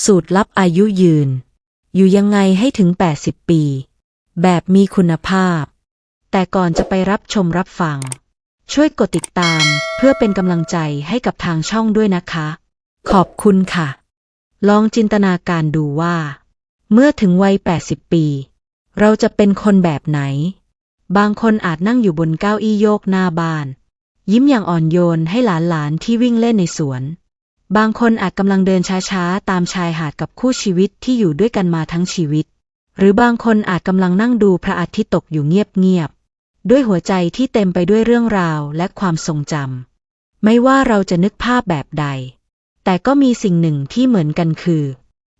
สูตรลับอายุยืนอยู่ยังไงให้ถึง80 ปีแบบมีคุณภาพแต่ก่อนจะไปรับชมรับฟังช่วยกดติดตามเพื่อเป็นกำลังใจให้กับทางช่องด้วยนะคะขอบคุณค่ะลองจินตนาการดูว่าเมื่อถึงวัย80 ปีเราจะเป็นคนแบบไหนบางคนอาจนั่งอยู่บนเก้าอี้โยกหน้าบ้านยิ้มอย่างอ่อนโยนให้หลานๆที่วิ่งเล่นในสวนบางคนอาจกำลังเดินช้าๆตามชายหาดกับคู่ชีวิตที่อยู่ด้วยกันมาทั้งชีวิตหรือบางคนอาจกำลังนั่งดูพระอาทิตย์ตกอยู่เงียบๆด้วยหัวใจที่เต็มไปด้วยเรื่องราวและความทรงจำไม่ว่าเราจะนึกภาพแบบใดแต่ก็มีสิ่งหนึ่งที่เหมือนกันคือ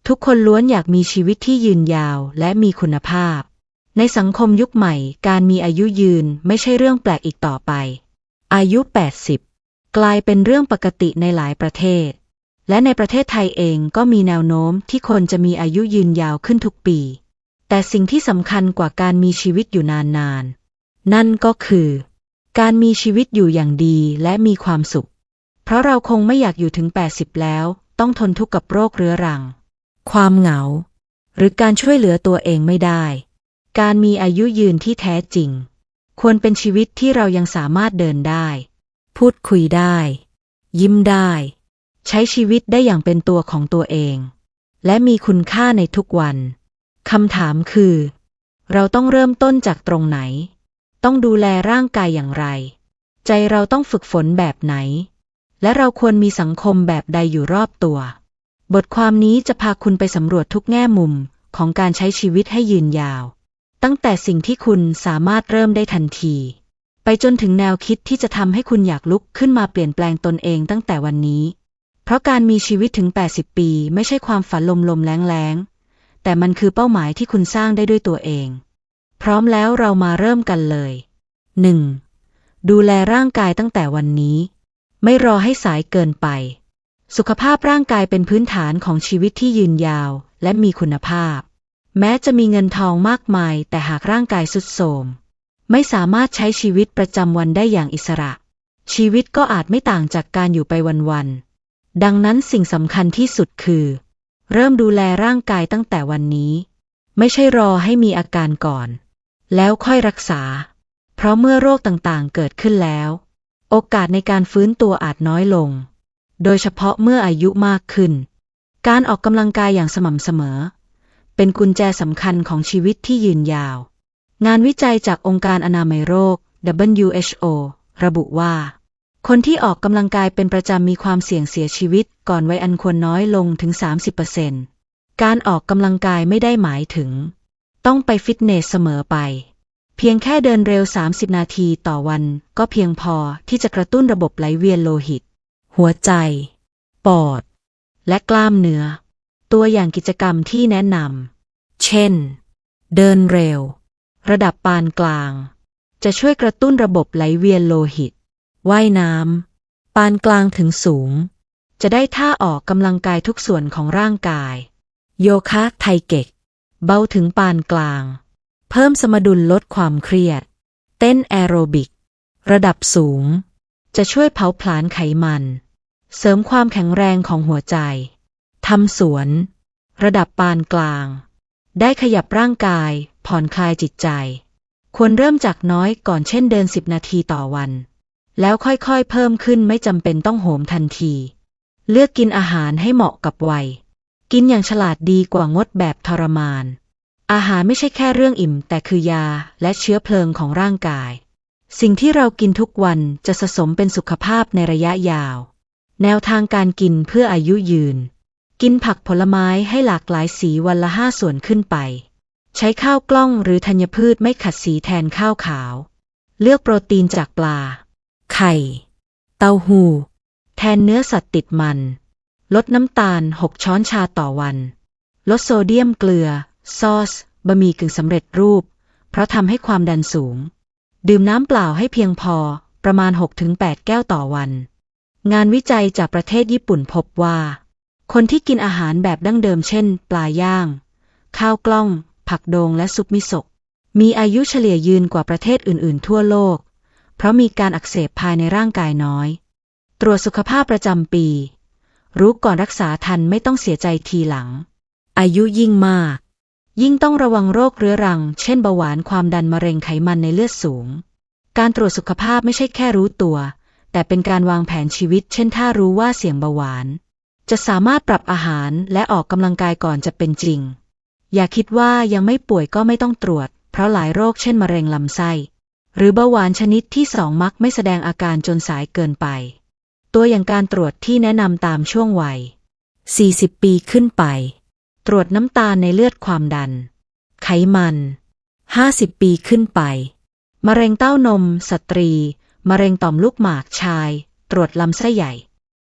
ทุกคนล้วนอยากมีชีวิตที่ยืนยาวและมีคุณภาพในสังคมยุคใหม่การมีอายุยืนไม่ใช่เรื่องแปลกอีกต่อไปอายุ80กลายเป็นเรื่องปกติในหลายประเทศและในประเทศไทยเองก็มีแนวโน้มที่คนจะมีอายุยืนยาวขึ้นทุกปีแต่สิ่งที่สำคัญกว่าการมีชีวิตอยู่นานๆนั่นก็คือการมีชีวิตอยู่อย่างดีและมีความสุขเพราะเราคงไม่อยากอยู่ถึง80แล้วต้องทนทุกข์กับโรคเรื้อรังความเหงาหรือการช่วยเหลือตัวเองไม่ได้การมีอายุยืนที่แท้จริงควรเป็นชีวิตที่เรายังสามารถเดินได้พูดคุยได้ยิ้มได้ใช้ชีวิตได้อย่างเป็นตัวของตัวเองและมีคุณค่าในทุกวันคำถามคือเราต้องเริ่มต้นจากตรงไหนต้องดูแลร่างกายอย่างไรใจเราต้องฝึกฝนแบบไหนและเราควรมีสังคมแบบใดอยู่รอบตัวบทความนี้จะพาคุณไปสำรวจทุกแง่มุมของการใช้ชีวิตให้ยืนยาวตั้งแต่สิ่งที่คุณสามารถเริ่มได้ทันทีไปจนถึงแนวคิดที่จะทำให้คุณอยากลุกขึ้นมาเปลี่ยนแปลงตนเองตั้งแต่วันนี้เพราะการมีชีวิตถึง80 ปีไม่ใช่ความฝันลมๆแล้งๆแต่มันคือเป้าหมายที่คุณสร้างได้ด้วยตัวเองพร้อมแล้วเรามาเริ่มกันเลย 1. ดูแลร่างกายตั้งแต่วันนี้ไม่รอให้สายเกินไปสุขภาพร่างกายเป็นพื้นฐานของชีวิตที่ยืนยาวและมีคุณภาพแม้จะมีเงินทองมากมายแต่หากร่างกายทรุดโทรมไม่สามารถใช้ชีวิตประจำวันได้อย่างอิสระชีวิตก็อาจไม่ต่างจากการอยู่ไปวันๆดังนั้นสิ่งสำคัญที่สุดคือเริ่มดูแลร่างกายตั้งแต่วันนี้ไม่ใช่รอให้มีอาการก่อนแล้วค่อยรักษาเพราะเมื่อโรคต่างๆเกิดขึ้นแล้วโอกาสในการฟื้นตัวอาจน้อยลงโดยเฉพาะเมื่ออายุมากขึ้นการออกกำลังกายอย่างสม่ำเสมอเป็นกุญแจสำคัญของชีวิตที่ยืนยาวงานวิจัยจากองค์การอนามัยโรค WHO ระบุว่าคนที่ออกกำลังกายเป็นประจำมีความเสี่ยงเสียชีวิตก่อนวัยอันควรน้อยลงถึง 30% การออกกำลังกายไม่ได้หมายถึงต้องไปฟิตเนสเสมอไปเพียงแค่เดินเร็ว30 นาทีต่อวันก็เพียงพอที่จะกระตุ้นระบบไหลเวียนโลหิตหัวใจปอดและกล้ามเนื้อตัวอย่างกิจกรรมที่แนะนำเช่นเดินเร็วระดับปานกลางจะช่วยกระตุ้นระบบไหลเวียนโลหิตว่ายน้ำปานกลางถึงสูงจะได้ท่าออกกำลังกายทุกส่วนของร่างกายโยคะไทเก๊กเบาถึงปานกลางเพิ่มสมดุลลดความเครียดเต้นแอโรบิกระดับสูงจะช่วยเผาผลาญไขมันเสริมความแข็งแรงของหัวใจทำสวนระดับปานกลางได้ขยับร่างกายผ่อนคลายจิตใจควรเริ่มจากน้อยก่อนเช่นเดิน10 นาทีต่อวันแล้วค่อยๆเพิ่มขึ้นไม่จำเป็นต้องโหมทันทีเลือกกินอาหารให้เหมาะกับวัยกินอย่างฉลาดดีกว่างดแบบทรมานอาหารไม่ใช่แค่เรื่องอิ่มแต่คือยาและเชื้อเพลิงของร่างกายสิ่งที่เรากินทุกวันจะสะสมเป็นสุขภาพในระยะยาวแนวทางการกินเพื่ออายุยืนกินผักผลไม้ให้หลากหลายสีวันละ5 ส่วนขึ้นไปใช้ข้าวกล้องหรือธัญพืชไม่ขัดสีแทนข้าวขาวเลือกโปรตีนจากปลาไข่เต้าหู้แทนเนื้อสัตว์ติดมันลดน้ำตาล6 ช้อนชาต่อวันลดโซเดียมเกลือซอสบะหมี่กึ่งสำเร็จรูปเพราะทำให้ความดันสูงดื่มน้ำเปล่าให้เพียงพอประมาณ 6-8 แก้วต่อวันงานวิจัยจากประเทศญี่ปุ่นพบว่าคนที่กินอาหารแบบดั้งเดิมเช่นปลาย่างข้าวกล้องผักโดงและซุปมิโซะมีอายุเฉลี่ยยืนกว่าประเทศอื่นๆทั่วโลกเพราะมีการอักเสบภายในร่างกายน้อยตรวจสุขภาพประจำปี รู้ก่อนรักษาทันไม่ต้องเสียใจทีหลังอายุยิ่งมากยิ่งต้องระวังโรคเรื้อรังเช่นเบาหวานความดันมะเร็งไขมันในเลือดสูงการตรวจสุขภาพไม่ใช่แค่รู้ตัวแต่เป็นการวางแผนชีวิตเช่นถ้ารู้ว่าเสี่ยงเบาหวานจะสามารถปรับอาหารและออกกำลังกายก่อนจะเป็นจริงอย่าคิดว่ายังไม่ป่วยก็ไม่ต้องตรวจเพราะหลายโรคเช่นมะเร็งลำไส้หรือเบาหวานชนิดที่2มักไม่แสดงอาการจนสายเกินไปตัวอย่างการตรวจที่แนะนำตามช่วงวัย40ปีขึ้นไปตรวจน้ำตาลในเลือดความดันไขมัน50ปีขึ้นไปมะเร็งเต้านมสตรีมะเร็งต่อมลูกหมากชายตรวจลำไส้ใหญ่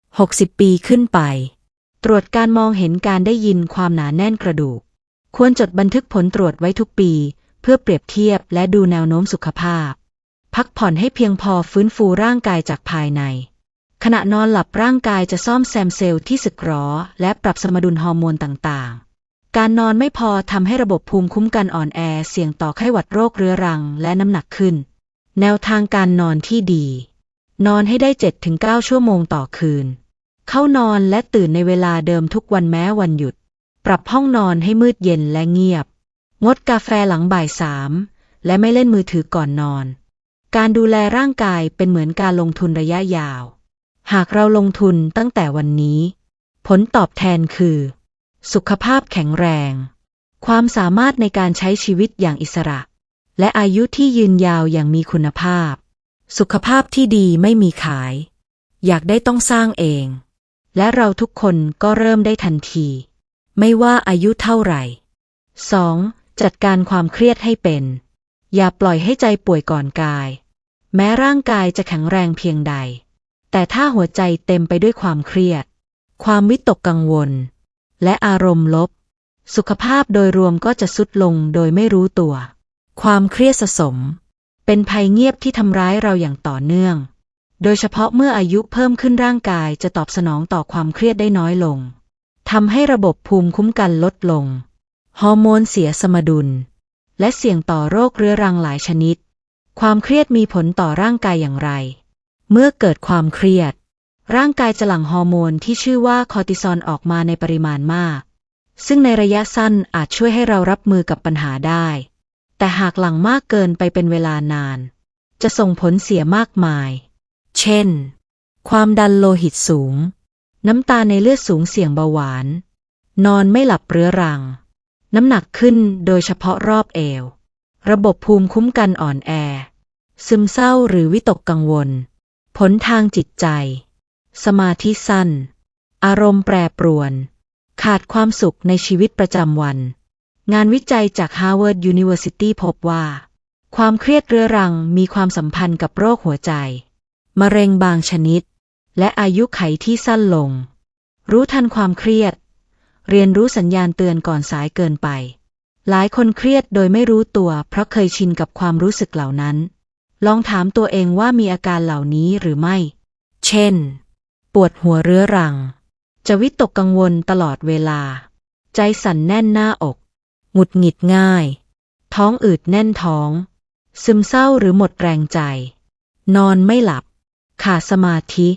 60ปีขึ้นไปตรวจการมองเห็นการได้ยินความหนาแน่นกระดูกควรจดบันทึกผลตรวจไว้ทุกปีเพื่อเปรียบเทียบและดูแนวโน้มสุขภาพพักผ่อนให้เพียงพอฟื้นฟูร่างกายจากภายในขณะนอนหลับร่างกายจะซ่อมแซมเซลล์ที่สึกหรอและปรับสมดุลฮอร์โมนต่างๆการนอนไม่พอทำให้ระบบภูมิคุ้มกันอ่อนแอเสี่ยงต่อไข้หวัดโรคเรื้อรังและน้ำหนักขึ้นแนวทางการนอนที่ดีนอนให้ได้ 7-9 ชั่วโมงต่อคืนเข้านอนและตื่นในเวลาเดิมทุกวันแม้วันหยุดปรับห้องนอนให้มืดเย็นและเงียบงดกาแฟหลังบ่าย3และไม่เล่นมือถือก่อนนอนการดูแลร่างกายเป็นเหมือนการลงทุนระยะยาวหากเราลงทุนตั้งแต่วันนี้ผลตอบแทนคือสุขภาพแข็งแรงความสามารถในการใช้ชีวิตอย่างอิสระและอายุที่ยืนยาวอย่างมีคุณภาพสุขภาพที่ดีไม่มีขายอยากได้ต้องสร้างเองและเราทุกคนก็เริ่มได้ทันทีไม่ว่าอายุเท่าไหร่ 2. จัดการความเครียดให้เป็นอย่าปล่อยให้ใจป่วยก่อนกายแม้ร่างกายจะแข็งแรงเพียงใดแต่ถ้าหัวใจเต็มไปด้วยความเครียดความวิตกกังวลและอารมณ์ลบสุขภาพโดยรวมก็จะทรุดลงโดยไม่รู้ตัวความเครียดสะสมเป็นภัยเงียบที่ทำร้ายเราอย่างต่อเนื่องโดยเฉพาะเมื่ออายุเพิ่มขึ้นร่างกายจะตอบสนองต่อความเครียดได้น้อยลงทำให้ระบบภูมิคุ้มกันลดลงฮอร์โมนเสียสมดุลและเสี่ยงต่อโรคเรื้อรังหลายชนิดความเครียดมีผลต่อร่างกายอย่างไรเมื่อเกิดความเครียดร่างกายจะหลั่งฮอร์โมนที่ชื่อว่าคอร์ติซอลออกมาในปริมาณมากซึ่งในระยะสั้นอาจช่วยให้เรารับมือกับปัญหาได้แต่หากหลั่งมากเกินไปเป็นเวลานานจะส่งผลเสียมากมายเช่นความดันโลหิตสูงน้ำตาลในเลือดสูงเสี่ยงเบาหวานนอนไม่หลับเรื้อรังน้ำหนักขึ้นโดยเฉพาะรอบเอวระบบภูมิคุ้มกันอ่อนแอซึมเศร้าหรือวิตกกังวลผลทางจิตใจสมาธิสั้นอารมณ์แปรปรวนขาดความสุขในชีวิตประจำวันงานวิจัยจาก Harvard University พบว่าความเครียดเรื้อรังมีความสัมพันธ์กับโรคหัวใจมะเร็งบางชนิดและอายุขัยที่สั้นลงรู้ทันความเครียดเรียนรู้สัญญาณเตือนก่อนสายเกินไปหลายคนเครียดโดยไม่รู้ตัวเพราะเคยชินกับความรู้สึกเหล่านั้นลองถามตัวเองว่ามีอาการเหล่านี้หรือไม่เช่นปวดหัวเรื้อรังจะวิตกกังวลตลอดเวลาใจสั่นแน่นหน้าอกหงุดหงิดง่ายท้องอืดแน่นท้องซึมเศร้าหรือหมดแรงใจนอนไม่หลับขาดสมาธิ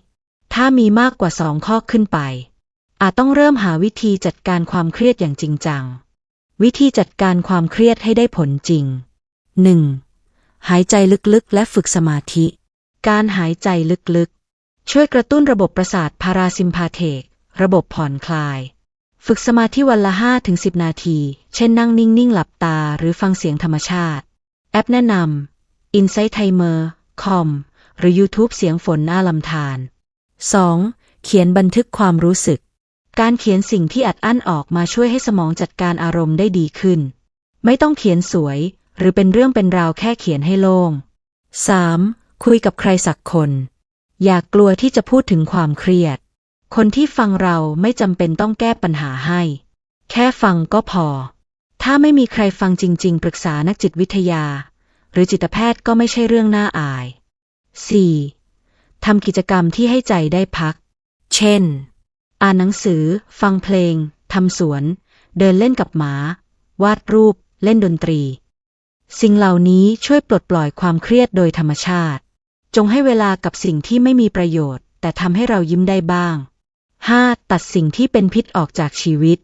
ถ้ามีมากกว่า2 ข้อขึ้นไปอาจต้องเริ่มหาวิธีจัดการความเครียดอย่างจริงจังวิธีจัดการความเครียดให้ได้ผลจริง 1. หายใจลึกๆและฝึกสมาธิการหายใจลึกๆช่วยกระตุ้นระบบประสาทพาราซิมพาเทกระบบผ่อนคลายฝึกสมาธิวันละ 5-10 นาทีเช่นนั่งนิ่งๆหลับตาหรือฟังเสียงธรรมชาติแอปแนะนำ Insight Timer com หรือ YouTube เสียงฝนน่าลำธาร 2. เขียนบันทึกความรู้สึกการเขียนสิ่งที่อัดอั้นออกมาช่วยให้สมองจัดการอารมณ์ได้ดีขึ้นไม่ต้องเขียนสวยหรือเป็นเรื่องเป็นราวแค่เขียนให้โล่ง 3. คุยกับใครสักคนอย่ากลัวที่จะพูดถึงความเครียดคนที่ฟังเราไม่จำเป็นต้องแก้ปัญหาให้แค่ฟังก็พอถ้าไม่มีใครฟังจริงๆปรึกษานักจิตวิทยาหรือจิตแพทย์ก็ไม่ใช่เรื่องน่าอาย 4. ทำกิจกรรมที่ให้ใจได้พักเช่นอ่านหนังสือฟังเพลงทำสวนเดินเล่นกับหมาวาดรูปเล่นดนตรีสิ่งเหล่านี้ช่วยปลดปล่อยความเครียดโดยธรรมชาติจงให้เวลากับสิ่งที่ไม่มีประโยชน์แต่ทำให้เรายิ้มได้บ้าง 5. ตัดสิ่งที่เป็นพิษออกจากชีวิต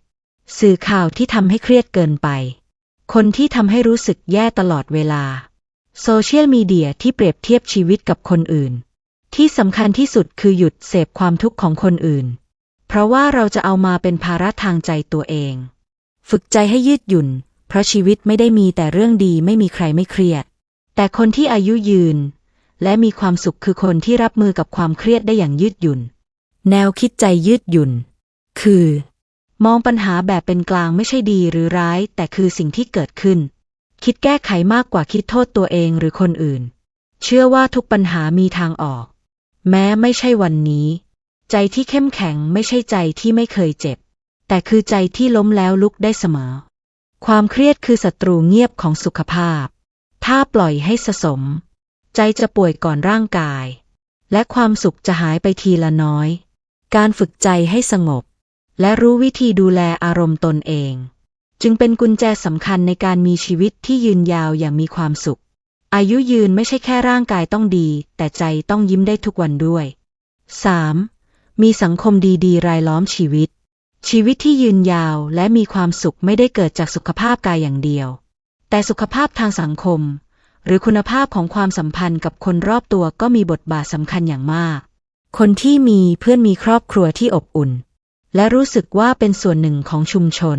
สื่อข่าวที่ทำให้เครียดเกินไปคนที่ทำให้รู้สึกแย่ตลอดเวลาโซเชียลมีเดียที่เปรียบเทียบชีวิตกับคนอื่นที่สำคัญที่สุดคือหยุดเสพความทุกข์ของคนอื่นเพราะว่าเราจะเอามาเป็นภาระทางใจตัวเองฝึกใจให้ยืดหยุ่นเพราะชีวิตไม่ได้มีแต่เรื่องดีไม่มีใครไม่เครียดแต่คนที่อายุยืนและมีความสุขคือคนที่รับมือกับความเครียดได้อย่างยืดหยุ่นแนวคิดใจยืดหยุ่นคือมองปัญหาแบบเป็นกลางไม่ใช่ดีหรือร้ายแต่คือสิ่งที่เกิดขึ้นคิดแก้ไขมากกว่าคิดโทษตัวเองหรือคนอื่นเชื่อว่าทุกปัญหามีทางออกแม้ไม่ใช่วันนี้ใจที่เข้มแข็งไม่ใช่ใจที่ไม่เคยเจ็บแต่คือใจที่ล้มแล้วลุกได้เสมอความเครียดคือศัตรูเงียบของสุขภาพถ้าปล่อยให้สะสมใจจะป่วยก่อนร่างกายและความสุขจะหายไปทีละน้อยการฝึกใจให้สงบและรู้วิธีดูแลอารมณ์ตนเองจึงเป็นกุญแจสำคัญในการมีชีวิตที่ยืนยาวอย่างมีความสุขอายุยืนไม่ใช่แค่ร่างกายต้องดีแต่ใจต้องยิ้มได้ทุกวันด้วย 3. มีสังคมดีๆรายล้อมชีวิตที่ยืนยาวและมีความสุขไม่ได้เกิดจากสุขภาพกายอย่างเดียวแต่สุขภาพทางสังคมหรือคุณภาพของความสัมพันธ์กับคนรอบตัวก็มีบทบาทสำคัญอย่างมากคนที่มีเพื่อนมีครอบครัวที่อบอุ่นและรู้สึกว่าเป็นส่วนหนึ่งของชุมชน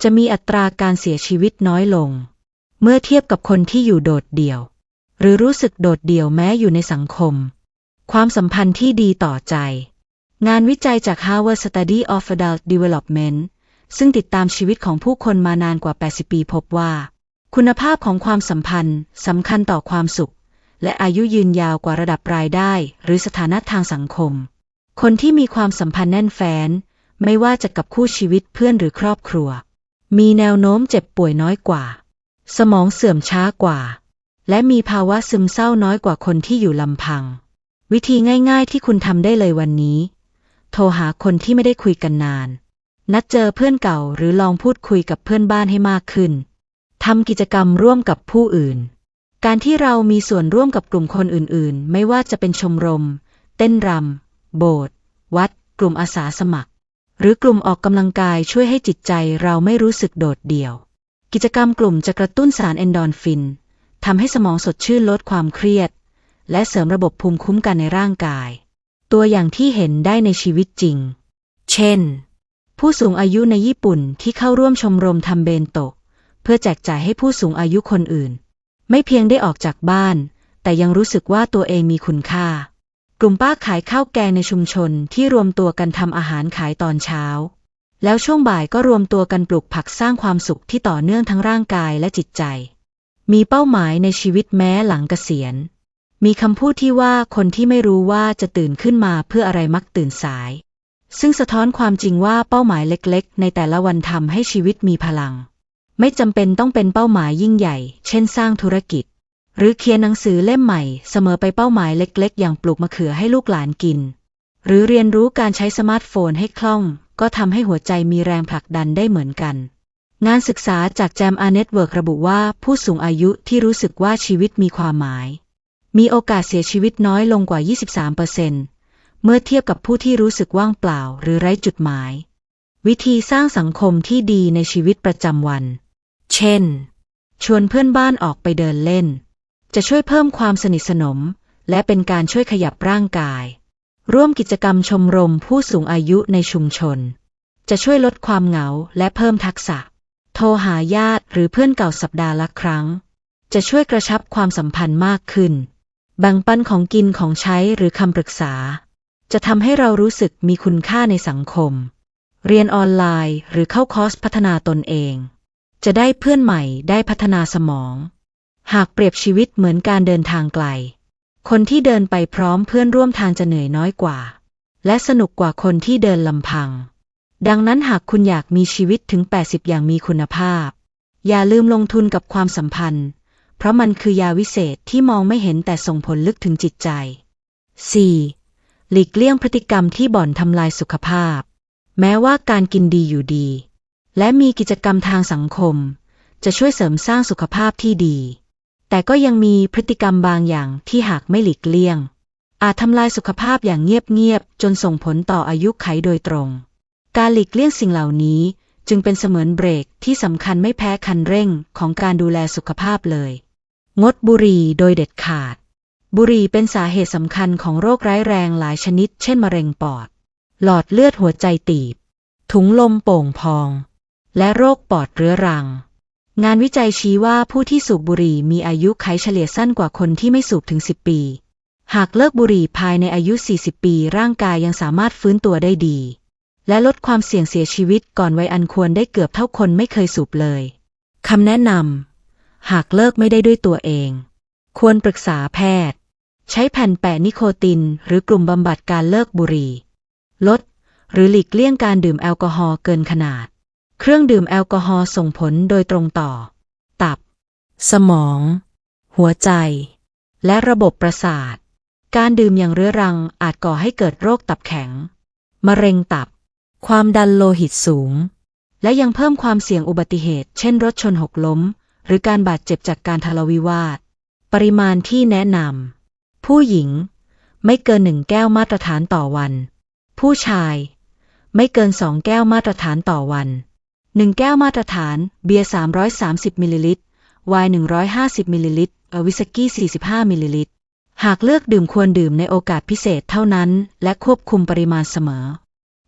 จะมีอัตราการเสียชีวิตน้อยลงเมื่อเทียบกับคนที่อยู่โดดเดี่ยวหรือรู้สึกโดดเดี่ยวแม้อยู่ในสังคมความสัมพันธ์ที่ดีต่อใจงานวิจัยจาก Harvard Study of Adult Development ซึ่งติดตามชีวิตของผู้คนมานานกว่า 80 ปีพบว่าคุณภาพของความสัมพันธ์สำคัญต่อความสุขและอายุยืนยาวกว่าระดับรายได้หรือสถานะทางสังคมคนที่มีความสัมพันธ์แน่นแฟ้นไม่ว่าจะกับคู่ชีวิตเพื่อนหรือครอบครัวมีแนวโน้มเจ็บป่วยน้อยกว่าสมองเสื่อมช้ากว่าและมีภาวะซึมเศร้าน้อยกว่าคนที่อยู่ลำพังวิธีง่ายๆที่คุณทำได้เลยวันนี้โทรหาคนที่ไม่ได้คุยกันนานนัดเจอเพื่อนเก่าหรือลองพูดคุยกับเพื่อนบ้านให้มากขึ้นทำกิจกรรมร่วมกับผู้อื่นการที่เรามีส่วนร่วมกับกลุ่มคนอื่นๆไม่ว่าจะเป็นชมรมเต้นรำโบสถ์วัดกลุ่มอาสาสมัครหรือกลุ่มออกกำลังกายช่วยให้จิตใจเราไม่รู้สึกโดดเดี่ยวกิจกรรมกลุ่มจะกระตุ้นสารเอนโดรฟินทำให้สมองสดชื่นลดความเครียดและเสริมระบบภูมิคุ้มกันในร่างกายตัวอย่างที่เห็นได้ในชีวิตจริงเช่นผู้สูงอายุในญี่ปุ่นที่เข้าร่วมชมรมทำเบนโตะเพื่อแจกจ่ายให้ผู้สูงอายุคนอื่นไม่เพียงได้ออกจากบ้านแต่ยังรู้สึกว่าตัวเองมีคุณค่ากลุ่มป้าขายข้าวแกงในชุมชนที่รวมตัวกันทำอาหารขายตอนเช้าแล้วช่วงบ่ายก็รวมตัวกันปลูกผักสร้างความสุขที่ต่อเนื่องทั้งร่างกายและจิตใจมีเป้าหมายในชีวิตแม้หลังเกษียณมีคำพูดที่ว่าคนที่ไม่รู้ว่าจะตื่นขึ้นมาเพื่ออะไรมักตื่นสายซึ่งสะท้อนความจริงว่าเป้าหมายเล็กๆในแต่ละวันทำให้ชีวิตมีพลังไม่จำเป็นต้องเป็นเป้าหมายยิ่งใหญ่เช่นสร้างธุรกิจหรือเขียนหนังสือเล่มใหม่เสมอไปเป้าหมายเล็กๆอย่างปลูกมะเขือให้ลูกหลานกินหรือเรียนรู้การใช้สมาร์ทโฟนให้คล่องก็ทำให้หัวใจมีแรงผลักดันได้เหมือนกันงานศึกษาจาก JAMA Network ระบุว่าผู้สูงอายุที่รู้สึกว่าชีวิตมีความหมายมีโอกาสเสียชีวิตน้อยลงกว่า 23% เมื่อเทียบกับผู้ที่รู้สึกว่างเปล่าหรือไร้จุดหมายวิธีสร้างสังคมที่ดีในชีวิตประจำวันเช่นชวนเพื่อนบ้านออกไปเดินเล่นจะช่วยเพิ่มความสนิทสนมและเป็นการช่วยขยับร่างกายร่วมกิจกรรมชมรมผู้สูงอายุในชุมชนจะช่วยลดความเหงาและเพิ่มทักษะโทรหาญาติหรือเพื่อนเก่าสัปดาห์ละครั้งจะช่วยกระชับความสัมพันธ์มากขึ้นแบ่งปันของกินของใช้หรือคำปรึกษาจะทำให้เรารู้สึกมีคุณค่าในสังคมเรียนออนไลน์หรือเข้าคอร์สพัฒนาตนเองจะได้เพื่อนใหม่ได้พัฒนาสมองหากเปรียบชีวิตเหมือนการเดินทางไกลคนที่เดินไปพร้อมเพื่อนร่วมทางจะเหนื่อยน้อยกว่าและสนุกกว่าคนที่เดินลำพังดังนั้นหากคุณอยากมีชีวิตถึง 80 อย่างมีคุณภาพอย่าลืมลงทุนกับความสัมพันธ์เพราะมันคือยาวิเศษที่มองไม่เห็นแต่ส่งผลลึกถึงจิตใจ 4. หลีกเลี่ยงพฤติกรรมที่บ่อนทำลายสุขภาพแม้ว่าการกินดีอยู่ดีและมีกิจกรรมทางสังคมจะช่วยเสริมสร้างสุขภาพที่ดีแต่ก็ยังมีพฤติกรรมบางอย่างที่หากไม่หลีกเลี่ยง อาจทำลายสุขภาพอย่างเงียบๆจนส่งผลต่ออายุขัยโดยตรงการหลีกเลี่ยงสิ่งเหล่านี้จึงเป็นเสมือนเบรกที่สำคัญไม่แพ้คันเร่งของการดูแลสุขภาพเลยงดบุหรี่โดยเด็ดขาดบุหรี่เป็นสาเหตุสำคัญของโรคร้ายแรงหลายชนิดเช่นมะเร็งปอดหลอดเลือดหัวใจตีบถุงลมโป่งพองและโรคปอดเรื้อรังงานวิจัยชี้ว่าผู้ที่สูบบุหรี่มีอายุขัยเฉลี่ยสั้นกว่าคนที่ไม่สูบถึง10 ปีหากเลิกบุหรี่ภายในอายุ40 ปีร่างกายยังสามารถฟื้นตัวได้ดีและลดความเสี่ยงเสียชีวิตก่อนวัยอันควรได้เกือบเท่าคนไม่เคยสูบเลยคำแนะนำหากเลิกไม่ได้ด้วยตัวเองควรปรึกษาแพทย์ใช้แผ่นแปะนิโคตินหรือกลุ่มบำบัดการเลิกบุหรี่ลดหรือหลีกเลี่ยงการดื่มแอลกอฮอล์เกินขนาดเครื่องดื่มแอลกอฮอล์ส่งผลโดยตรงต่อตับสมองหัวใจและระบบประสาทการดื่มอย่างเรื้อรังอาจก่อให้เกิดโรคตับแข็งมะเร็งตับความดันโลหิตสูงและยังเพิ่มความเสี่ยงอุบัติเหตุเช่นรถชนหกล้มหรือการบาดเจ็บจากการทะเลาะวิวาทปริมาณที่แนะนำผู้หญิงไม่เกิน1 แก้วมาตรฐานต่อวันผู้ชายไม่เกิน2 แก้วมาตรฐานต่อวัน1 แก้วมาตรฐานเบียร์330มิลลิลิตรไวน์150มิลลิลิตรวิสกี้45มิลลิลิตรหากเลือกดื่มควรดื่มในโอกาสพิเศษเท่านั้นและควบคุมปริมาณเสมอ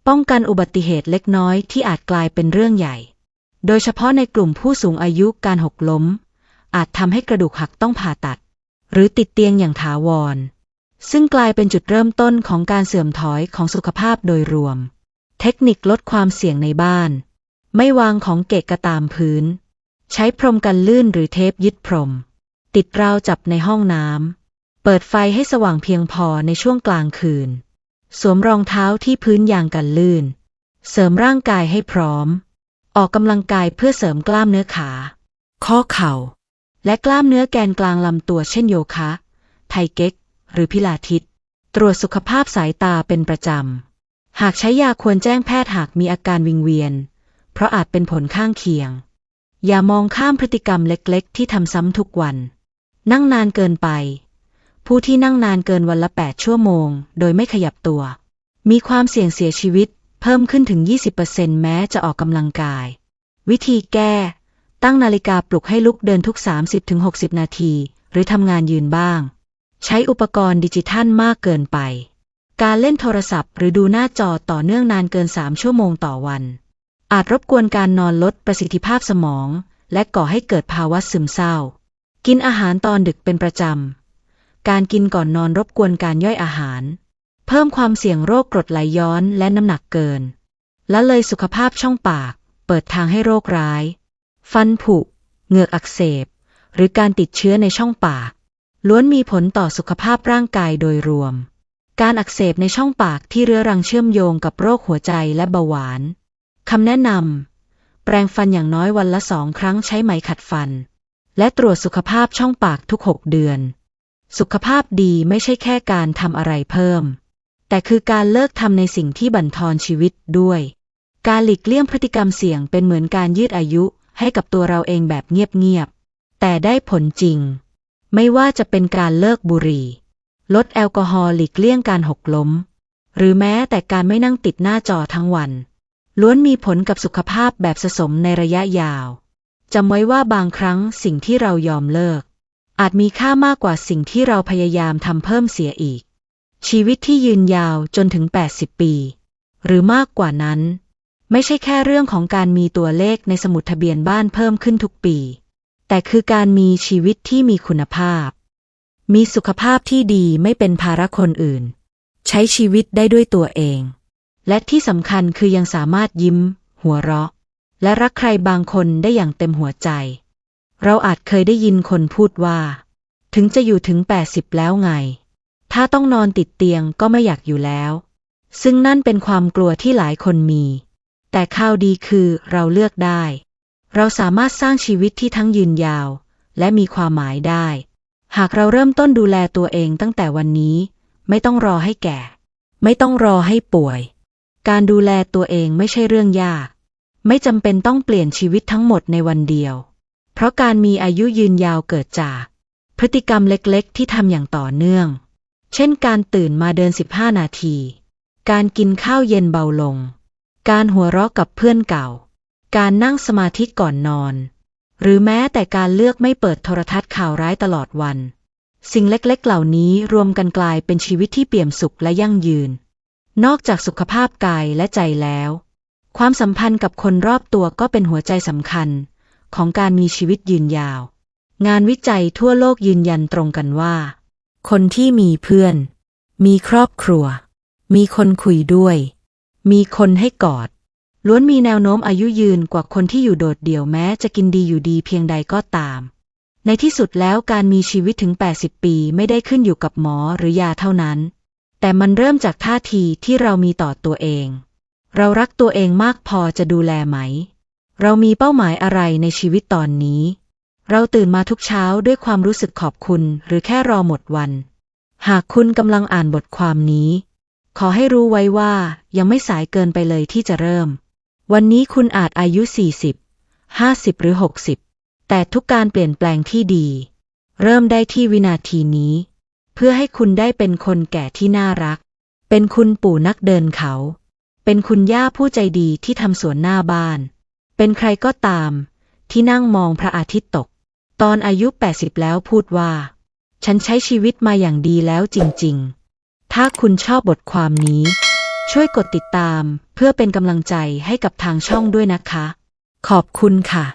ป้องกันอุบัติเหตุเล็กน้อยที่อาจกลายเป็นเรื่องใหญ่โดยเฉพาะในกลุ่มผู้สูงอายุการหกล้มอาจทำให้กระดูกหักต้องผ่าตัดหรือติดเตียงอย่างถาวรซึ่งกลายเป็นจุดเริ่มต้นของการเสื่อมถอยของสุขภาพโดยรวมเทคนิคลดความเสี่ยงในบ้านไม่วางของเกะกะตามพื้นใช้พรมกันลื่นหรือเทปยึดพรมติดราวจับในห้องน้ำเปิดไฟให้สว่างเพียงพอในช่วงกลางคืนสวมรองเท้าที่พื้นยางกันลื่นเสริมร่างกายให้พร้อมออกกำลังกายเพื่อเสริมกล้ามเนื้อขาข้อเข่าและกล้ามเนื้อแกนกลางลำตัวเช่นโยคะไทเก๊กหรือพิลาทิสตรวจสุขภาพสายตาเป็นประจำหากใช้ยาควรแจ้งแพทย์หากมีอาการวิงเวียนเพราะอาจเป็นผลข้างเคียงอย่ามองข้ามพฤติกรรมเล็กๆที่ทำซ้ำทุกวันนั่งนานเกินไปผู้ที่นั่งนานเกินวันละ8 ชั่วโมงโดยไม่ขยับตัวมีความเสี่ยงเสียชีวิตเพิ่มขึ้นถึง 20% แม้จะออกกำลังกายวิธีแก้ตั้งนาฬิกาปลุกให้ลุกเดินทุก 30-60 นาทีหรือทำงานยืนบ้างใช้อุปกรณ์ดิจิทัลมากเกินไปการเล่นโทรศัพท์หรือดูหน้าจอต่อเนื่องนานเกิน3 ชั่วโมงต่อวันอาจรบกวนการนอนลดประสิทธิภาพสมองและก่อให้เกิดภาวะซึมเศร้ากินอาหารตอนดึกเป็นประจำการกินก่อนนอนรบกวนการย่อยอาหารเพิ่มความเสี่ยงโรคกรดไหลย้อนและน้ำหนักเกินละเลยสุขภาพช่องปากเปิดทางให้โรคร้ายฟันผุเหงือกอักเสบหรือการติดเชื้อในช่องปากล้วนมีผลต่อสุขภาพร่างกายโดยรวมการอักเสบในช่องปากที่เรื้อรังเชื่อมโยงกับโรคหัวใจและเบาหวานคำแนะนำแปรงฟันอย่างน้อยวันละ2 ครั้งใช้ไหมขัดฟันและตรวจสุขภาพช่องปากทุก6 เดือนสุขภาพดีไม่ใช่แค่การทำอะไรเพิ่มแต่คือการเลิกทำในสิ่งที่บั่นทอนชีวิตด้วยการหลีกเลี่ยงพฤติกรรมเสี่ยงเป็นเหมือนการยืดอายุให้กับตัวเราเองแบบเงียบๆแต่ได้ผลจริงไม่ว่าจะเป็นการเลิกบุหรี่ลดแอลกอฮอล์หลีกเลี่ยงการหกล้มหรือแม้แต่การไม่นั่งติดหน้าจอทั้งวันล้วนมีผลกับสุขภาพแบบสะสมในระยะยาวจำไว้ว่าบางครั้งสิ่งที่เรายอมเลิกอาจมีค่ามากกว่าสิ่งที่เราพยายามทำเพิ่มเสียอีกชีวิตที่ยืนยาวจนถึง80 ปีหรือมากกว่านั้นไม่ใช่แค่เรื่องของการมีตัวเลขในสมุดทะเบียนบ้านเพิ่มขึ้นทุกปีแต่คือการมีชีวิตที่มีคุณภาพมีสุขภาพที่ดีไม่เป็นภาระคนอื่นใช้ชีวิตได้ด้วยตัวเองและที่สำคัญคือยังสามารถยิ้มหัวเราะและรักใครบางคนได้อย่างเต็มหัวใจเราอาจเคยได้ยินคนพูดว่าถึงจะอยู่ถึง80แล้วไงถ้าต้องนอนติดเตียงก็ไม่อยากอยู่แล้วซึ่งนั่นเป็นความกลัวที่หลายคนมีแต่ข่าวดีคือเราเลือกได้เราสามารถสร้างชีวิตที่ทั้งยืนยาวและมีความหมายได้หากเราเริ่มต้นดูแลตัวเองตั้งแต่วันนี้ไม่ต้องรอให้แก่ไม่ต้องรอให้ป่วยการดูแลตัวเองไม่ใช่เรื่องยากไม่จำเป็นต้องเปลี่ยนชีวิตทั้งหมดในวันเดียวเพราะการมีอายุยืนยาวเกิดจากพฤติกรรมเล็กๆที่ทำอย่างต่อเนื่อง เช่นการตื่นมาเดิน15 นาที การกินข้าวเย็นเบาลง การหัวเราะกับเพื่อนเก่า การนั่งสมาธิก่อนนอน หรือแม้แต่การเลือกไม่เปิดโทรทัศน์ข่าวร้ายตลอดวัน สิ่งเล็กๆเหล่านี้รวมกันกลายเป็นชีวิตที่เปี่ยมสุขและยั่งยืน นอกจากสุขภาพกายและใจแล้ว ความสัมพันธ์กับคนรอบตัวก็เป็นหัวใจสำคัญของการมีชีวิตยืนยาว งานวิจัยทั่วโลกยืนยันตรงกันว่า คนที่มีเพื่อน มีครอบครัว มีคนคุยด้วย มีคนให้กอด ล้วนมีแนวโน้มอายุยืนกว่าคนที่อยู่โดดเดี่ยวแม้จะกินดีอยู่ดีเพียงใดก็ตาม ในที่สุดแล้วการมีชีวิตถึง 80 ปีไม่ได้ขึ้นอยู่กับหมอหรือยาเท่านั้น แต่มันเริ่มจากท่าทีที่เรามีต่อตัวเอง เรารักตัวเองมากพอจะดูแลไหม เรามีเป้าหมายอะไรในชีวิตตอนนี้ เราตื่นมาทุกเช้าด้วยความรู้สึกขอบคุณหรือแค่รอหมดวัน หากคุณกำลังอ่านบทความนี้ ขอให้รู้ไว้ว่ายังไม่สายเกินไปเลยที่จะเริ่ม วันนี้คุณอาจอายุ 40 50 หรือ 60 แต่ทุกการเปลี่ยนแปลงที่ดี เริ่มได้ที่วินาทีนี้ เพื่อให้คุณได้เป็นคนแก่ที่น่ารัก เป็นคุณปู่นักเดินเขา เป็นคุณย่าผู้ใจดีที่ทำสวนหน้าบ้าน เป็นใครก็ตามที่นั่งมองพระอาทิตย์ตก ตอนอายุ 80 แล้วพูดว่า ฉันใช้ชีวิตมาอย่างดีแล้วจริงๆ ถ้าคุณชอบบทความนี้ ช่วยกดติดตามเพื่อเป็นกำลังใจให้กับทางช่องด้วยนะคะ ขอบคุณค่ะ